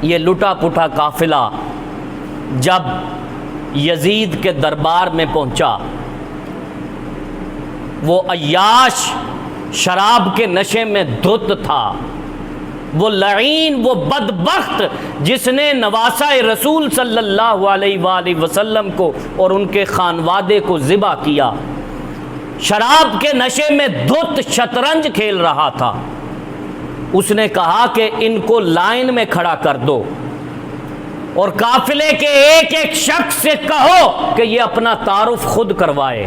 یہ لٹا پٹا قافلہ جب یزید کے دربار میں پہنچا، وہ عیاش شراب کے نشے میں دھت تھا، وہ لعین، وہ بدبخت جس نے نواسہ رسول صلی اللہ علیہ وآلہ وسلم کو اور ان کے خانوادے کو ذبح کیا، شراب کے نشے میں دھت شطرنج کھیل رہا تھا۔ اس نے کہا کہ ان کو لائن میں کھڑا کر دو اور قافلے کے ایک ایک شخص سے کہو کہ یہ اپنا تعارف خود کروائے۔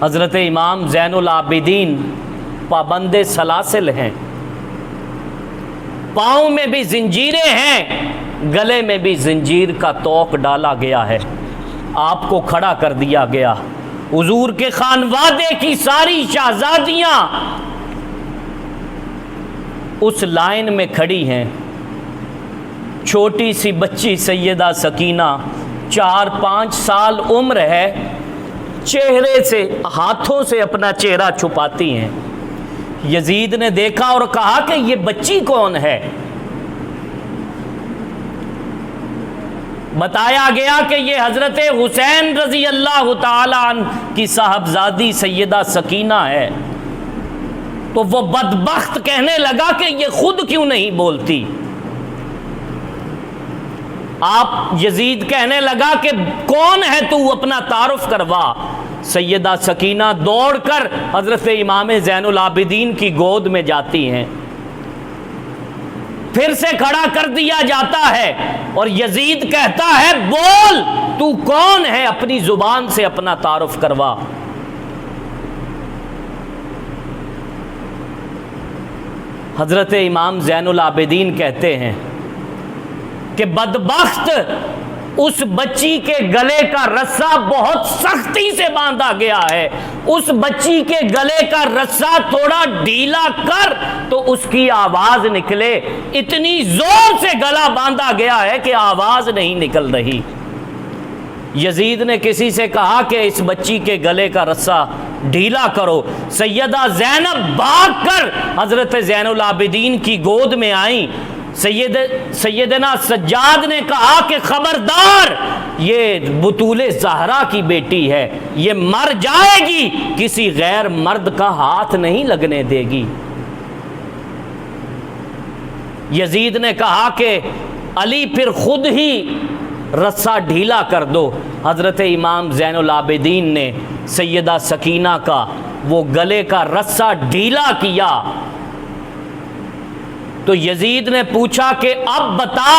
حضرت امام زین العابدین پابند سلاسل ہیں، پاؤں میں بھی زنجیریں ہیں، گلے میں بھی زنجیر کا توق ڈالا گیا ہے، آپ کو کھڑا کر دیا گیا۔ حضور کے خانوادے کی ساری شہزادیاں اس لائن میں کھڑی ہیں، چھوٹی سی بچی سیدہ سکینہ 4-5 سال عمر ہے، چہرے سے ہاتھوں سے اپنا چہرہ چھپاتی ہیں۔ یزید نے دیکھا اور کہا کہ یہ بچی کون ہے؟ بتایا گیا کہ یہ حضرت حسین رضی اللہ تعالی عنہ کی صاحبزادی سیدہ سکینہ ہے۔ تو وہ بدبخت کہنے لگا کہ یہ خود کیوں نہیں بولتی؟ آپ یزید کہنے لگا کہ کون ہے تو، اپنا تعارف کروا۔ سیدہ سکینہ دوڑ کر حضرت امام زین العابدین کی گود میں جاتی ہیں، پھر سے کھڑا کر دیا جاتا ہے اور یزید کہتا ہے بول تو کون ہے، اپنی زبان سے اپنا تعارف کروا۔ حضرت امام زین العابدین کہتے ہیں کہ بدبخت اس بچی کے گلے کا رسہ بہت سختی سے باندھا گیا ہے، اس بچی کے گلے کا رسہ تھوڑا ڈھیلا کر تو اس کی آواز نکلے، اتنی زور سے گلا باندھا گیا ہے کہ آواز نہیں نکل رہی۔ یزید نے کسی سے کہا کہ اس بچی کے گلے کا رسہ ڈھیلا کرو۔ سیدہ زینب بھاگ کر حضرت زین العابدین کی گود میں آئیں۔ سیدنا سجاد نے کہا کہ خبردار، یہ بطول زہرا کی بیٹی ہے، یہ مر جائے گی، کسی غیر مرد کا ہاتھ نہیں لگنے دے گی۔ یزید نے کہا کہ علی پھر خود ہی رسہ ڈھیلا کر دو۔ حضرت امام زین العابدین نے سیدہ سکینہ کا وہ گلے کا رسہ ڈھیلا کیا تو یزید نے پوچھا کہ اب بتا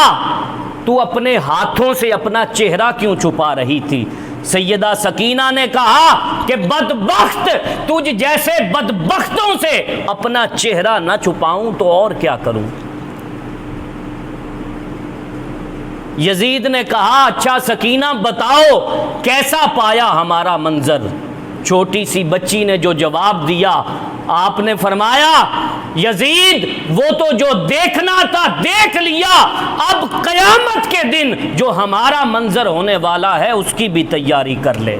تو اپنے ہاتھوں سے اپنا چہرہ کیوں چھپا رہی تھی؟ سیدہ سکینہ نے کہا کہ بدبخت، تجھ جیسے بدبختوں سے اپنا چہرہ نہ چھپاؤں تو اور کیا کروں؟ یزید نے کہا اچھا سکینہ بتاؤ کیسا پایا ہمارا منظر؟ چھوٹی سی بچی نے جو جواب دیا، آپ نے فرمایا یزید وہ تو جو دیکھنا تھا دیکھ لیا، اب قیامت کے دن جو ہمارا منظر ہونے والا ہے اس کی بھی تیاری کر لے۔